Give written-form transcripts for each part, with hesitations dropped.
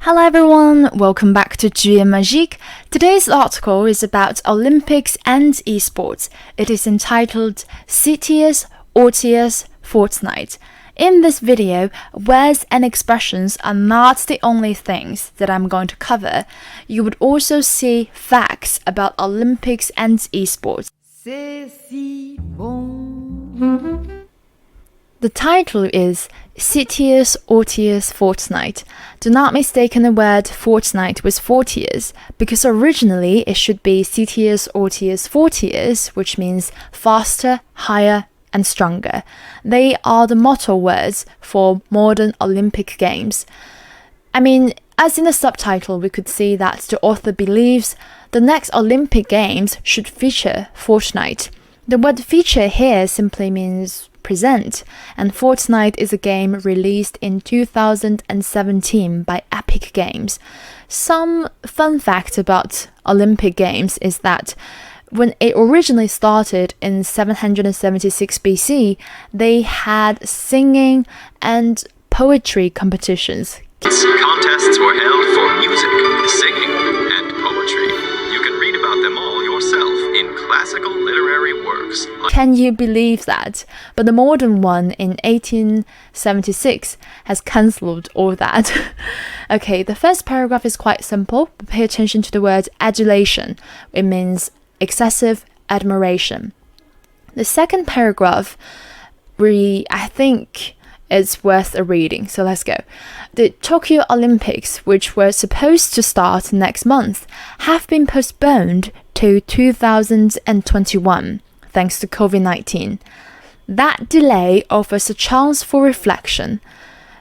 Hello everyone, welcome back to TuesMagique. Today's article is about Olympics and esports. It is entitled CTS, OTS, Fortnite. In this video, words and expressions are not the only things that I'm going to cover. You would also see facts about Olympics and esports. The title is CTS, OTS, Fortnite. Do not mistake the word Fortnite with Fortius, because originally it should be CTS, OTS, Fortius, which means faster, higher, and stronger. They are the motto words for modern Olympic Games. As in the subtitle, we could see that the author believes the next Olympic Games should feature Fortnite. The word feature here simply means present, and Fortnite is a game released in 2017 by Epic Games. Some fun fact about Olympic Games is that when it originally started in 776 BC, they had singing and poetry competitions. Contests were held for music, singing, and poetry. You can read about them all yourself in classical literary works. Can you believe that? But the modern one in 1876 has cancelled all that. Okay, the first paragraph is quite simple. Pay attention to the word adulation. It means excessive admiration. The second paragraph, I think it's worth a reading, so let's go. The Tokyo Olympics, which were supposed to start next month, have been postponed to 2021 thanks to COVID-19. That delay offers a chance for reflection.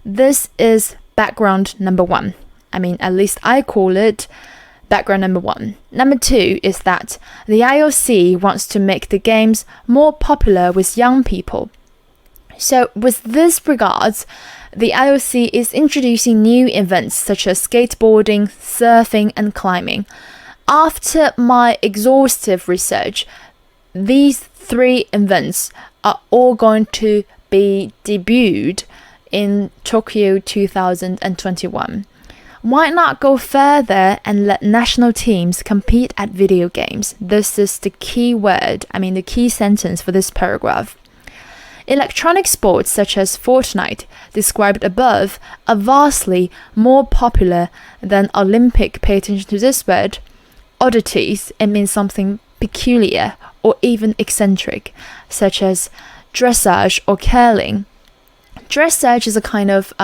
This is background number one. At least I call it background number one. Number two is that the IOC wants to make the games more popular with young people. So with this regards, the IOC is introducing new events such as skateboarding, surfing, and climbing. After my exhaustive research, these three events are all going to be debuted in Tokyo 2021. Why not go further and let national teams compete at video games? This is the key word, the key sentence for this paragraph. Electronic sports such as Fortnite, described above, are vastly more popular than Olympic. Pay attention to this word. Oddities, it means something peculiar or even eccentric, such as dressage or curling. Dressage is a kind of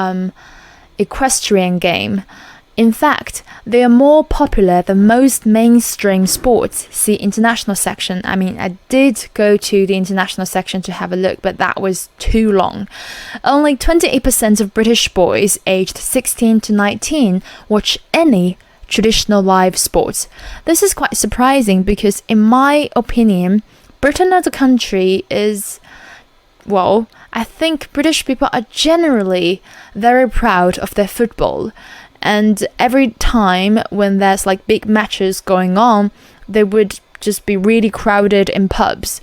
equestrian game. In fact, they are more popular than most mainstream sports. See international section. I did go to the international section to have a look, but that was too long. Only 28% of British boys aged 16 to 19 watch any traditional live sports. This is quite surprising because, in my opinion, Britain as a country is, I think British people are generally very proud of their football. And every time when there's big matches going on, they would just be really crowded in pubs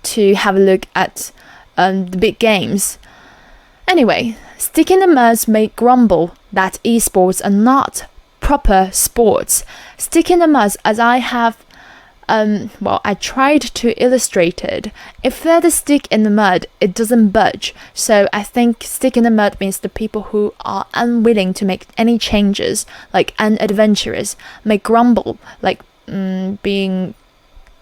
to have a look at the big games. Anyway, stick in the mud may grumble that esports are not proper sports. Stick in the mud, as I have I tried to illustrate it. If there's a stick in the mud, it doesn't budge. So I think stick in the mud means the people who are unwilling to make any changes, unadventurous, may grumble, being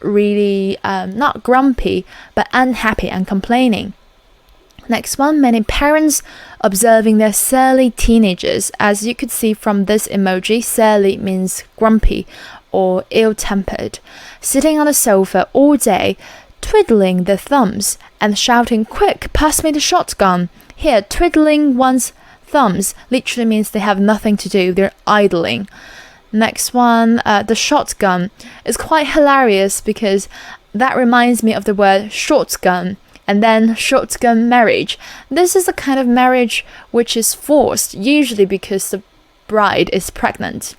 really not grumpy, but unhappy and complaining. Next one, many parents observing their surly teenagers. As you could see from this emoji, surly means grumpy or ill-tempered, sitting on the sofa all day, twiddling their thumbs and shouting, "Quick, pass me the shotgun." Here, twiddling one's thumbs literally means they have nothing to do, they're idling. Next one, the shotgun is quite hilarious because that reminds me of the word shotgun, and then shotgun marriage. This is a kind of marriage which is forced, usually because the bride is pregnant.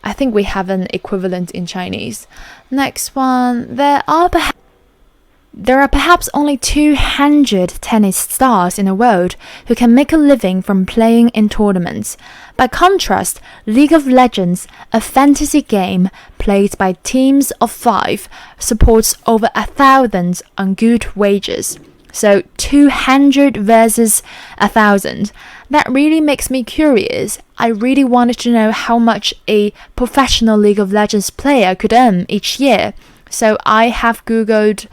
I think we have an equivalent in Chinese. Next one, there are There are perhaps only 200 tennis stars in the world who can make a living from playing in tournaments. By contrast, League of Legends, a fantasy game played by teams of 5, supports over 1,000 on good wages. So 200 versus 1,000. That really makes me curious. I really wanted to know how much a professional League of Legends player could earn each year. So I have Googled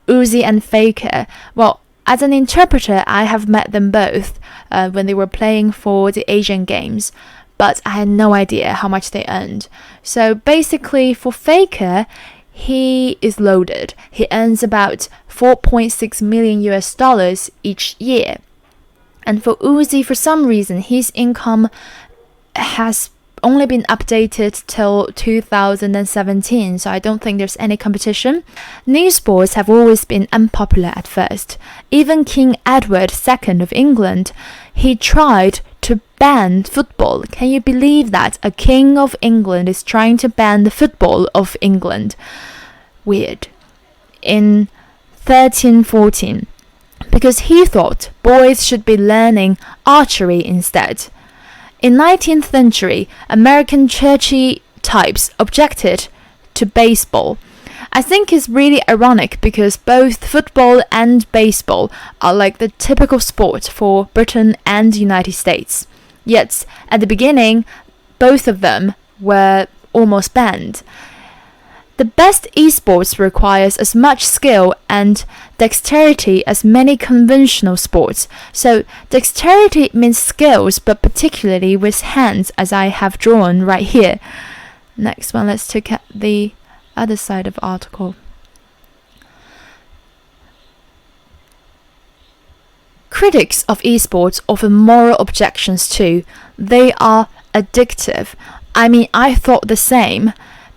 Uzi and Faker. Well, as an interpreter, I have met them both when they were playing for the Asian Games, but I had no idea how much they earned. So basically, for Faker, he is loaded. He earns about $4.6 million each year. And for Uzi, for some reason, his income has only been updated till 2017, so I don't think there's any competition. New sports have always been unpopular at first. Even King Edward II of England, he tried to ban football. Can you believe that? A king of England is trying to ban the football of England. Weird. In 1314, because he thought boys should be learning archery instead. In 19th century, American churchy types objected to baseball. I think it's really ironic because both football and baseball are like the typical sport for Britain and the United States. Yet, at the beginning, both of them were almost banned. The best esports requires as much skill and dexterity as many conventional sports. So dexterity means skills, but particularly with hands, as I have drawn right here. Next one, let's look at the other side of the article. Critics of esports offer moral objections too. They are addictive. I mean, I thought the same.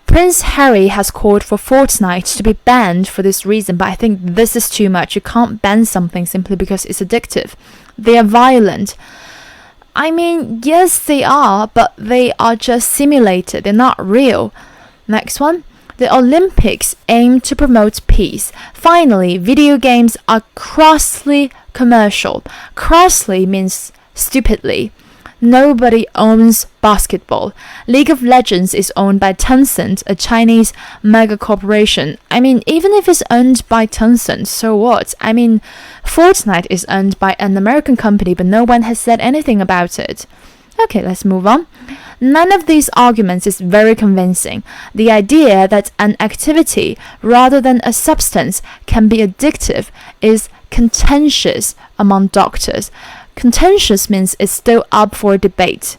Prince Harry has called for Fortnite to be banned for this reason, but I think this is too much. You can't ban something simply because it's addictive. They are violent. I mean, yes, they are, but they are just simulated. They're not real. Next one. The Olympics aim to promote peace. Finally, video games are crassly commercial. Crassly means stupidly. Nobody owns basketball. League of Legends is owned by Tencent, a Chinese mega corporation. I mean, even if it's owned by Tencent, so what? I mean, Fortnite is owned by an American company, but no one has said anything about it. Okay, let's move on. None of these arguments is very convincing. The idea that an activity rather than a substance can be addictive is contentious among doctors. Contentious means it's still up for debate,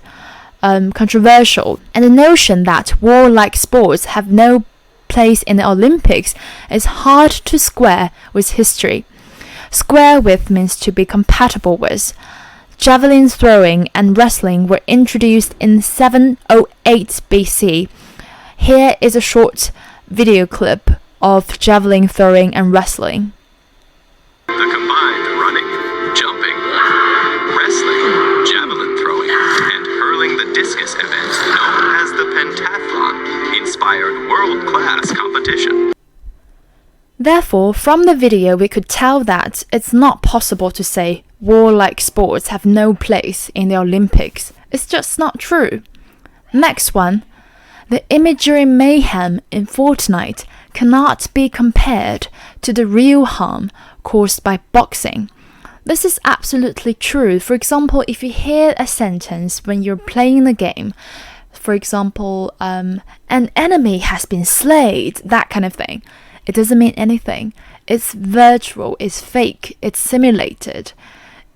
controversial, and the notion that warlike sports have no place in the Olympics is hard to square with history. Square with means to be compatible with. Javelin throwing and wrestling were introduced in 708 BC. Here is a short video clip of javelin throwing and wrestling. The combined running, jumping, wrestling, javelin throwing, and hurling the discus event known as the pentathlon inspired world-class competition. Therefore, from the video we could tell that it's not possible to say warlike sports have no place in the Olympics. It's just not true. Next one. The imagery mayhem in Fortnite cannot be compared to the real harm caused by boxing. This is absolutely true. For example, if you hear a sentence when you're playing the game, for example, an enemy has been slayed, that kind of thing, it doesn't mean anything. It's virtual, it's fake, it's simulated.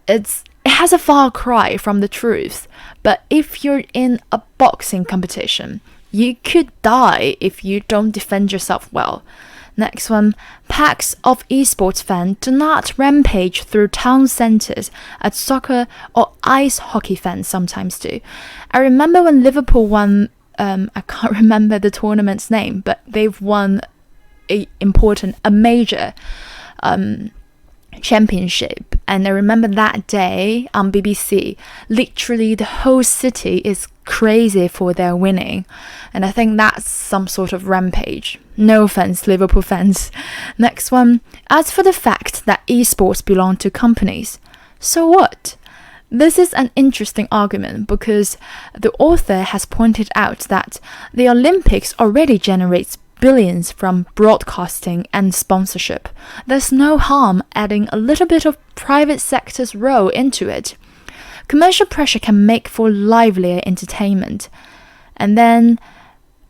It has a far cry from the truth. But if you're in a boxing competition, you could die if you don't defend yourself well. Next one. Packs of esports fans do not rampage through town centres as soccer or ice hockey fans sometimes do. I remember when Liverpool won, I can't remember the tournament's name, but they've won a major championship, and I remember that day on BBC, literally the whole city is crazy for their winning. And I think that's some sort of rampage. No offense, Liverpool fans. Next one. As for the fact that esports belong to companies, so what? This is an interesting argument because the author has pointed out that the Olympics already generates billions from broadcasting and sponsorship. There's no harm adding a little bit of private sector's role into it. Commercial pressure can make for livelier entertainment. And then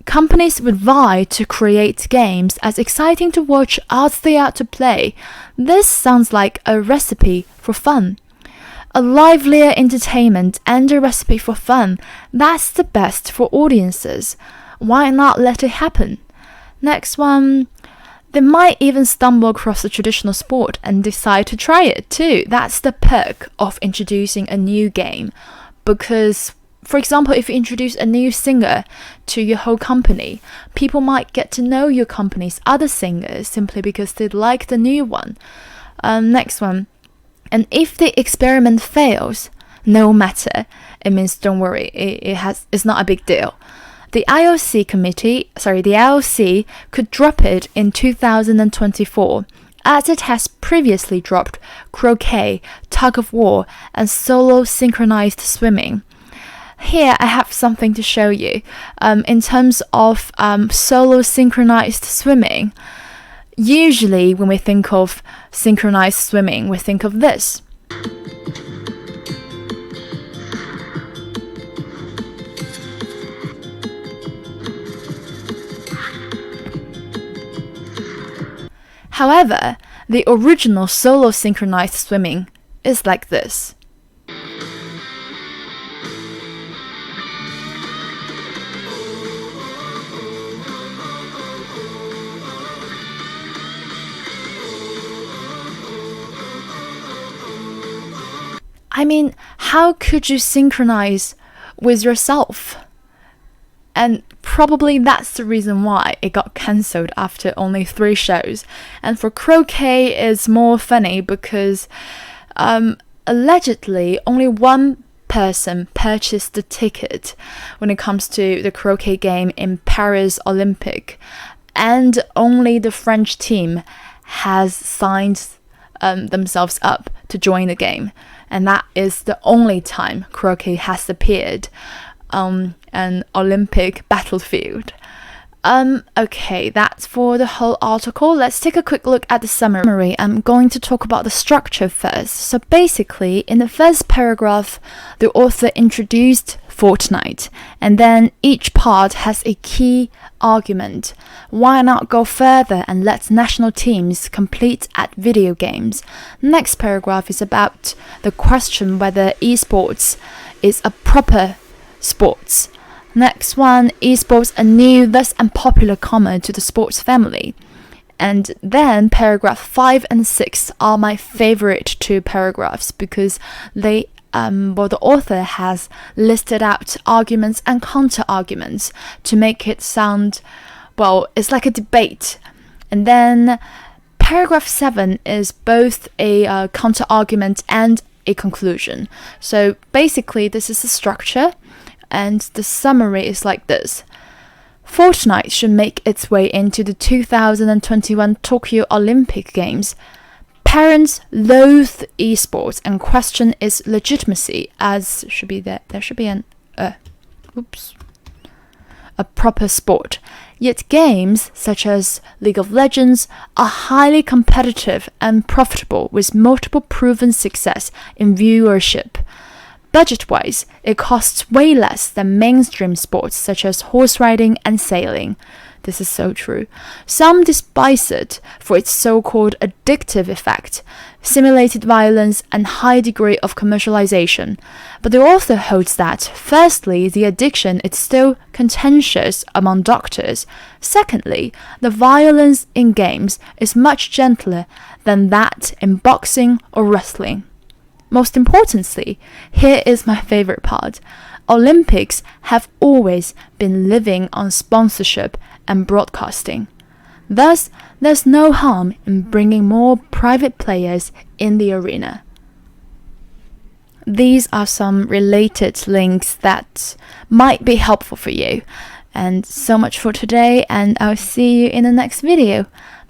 companies would vie to create games as exciting to watch as they are to play. This sounds like a recipe for fun. A livelier entertainment and a recipe for fun, that's the best for audiences. Why not let it happen? Next one. They might even stumble across a traditional sport and decide to try it too. That's the perk of introducing a new game. Because, for example, if you introduce a new singer to your whole company, people might get to know your company's other singers simply because they like the new one. Next one. And if the experiment fails, no matter. It means don't worry, it's not a big deal. The IOC could drop it in 2024, as it has previously dropped croquet, tug of war, and solo synchronized swimming. Here I have something to show you. In terms of solo synchronized swimming, usually when we think of synchronized swimming, we think of this. However, the original solo synchronized swimming is like this. I mean, how could you synchronize with yourself? And probably that's the reason why it got cancelled after only 3 shows. And for croquet, it's more funny because allegedly only one person purchased the ticket when it comes to the croquet game in Paris Olympic, and only the French team has signed themselves up to join the game. And that is the only time croquet has appeared on an Olympic battlefield. Okay, that's for the whole article. Let's take a quick look at the summary. I'm going to talk about the structure first. So basically, in the first paragraph, the author introduced Fortnite, and then each part has a key argument. Why not go further and let national teams compete at video games? Next paragraph is about the question whether esports is a proper sports. Next one, esports a new, thus unpopular comer to the sports family. And then paragraph 5 and 6 are my favorite 2 paragraphs because they the author has listed out arguments and counter-arguments to make it sound, well, it's like a debate. And then paragraph 7 is both a counter-argument and a conclusion. So basically, this is the structure, and the summary is like this. Fortnite should make its way into the 2021 Tokyo Olympic Games. Parents loathe esports and question its legitimacy as there should be a proper sport. Yet games such as League of Legends are highly competitive and profitable with multiple proven success in viewership. Budget-wise, it costs way less than mainstream sports such as horse riding and sailing. This is so true. Some despise it for its so-called addictive effect, simulated violence, and high degree of commercialization. But the author holds that, firstly, the addiction is still contentious among doctors. Secondly, the violence in games is much gentler than that in boxing or wrestling. Most importantly, here is my favorite part. Olympics have always been living on sponsorship and broadcasting. Thus, there's no harm in bringing more private players in the arena. these are some related links that might be helpful for you. And so much for today, and I'll see you in the next video.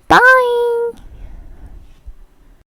Bye!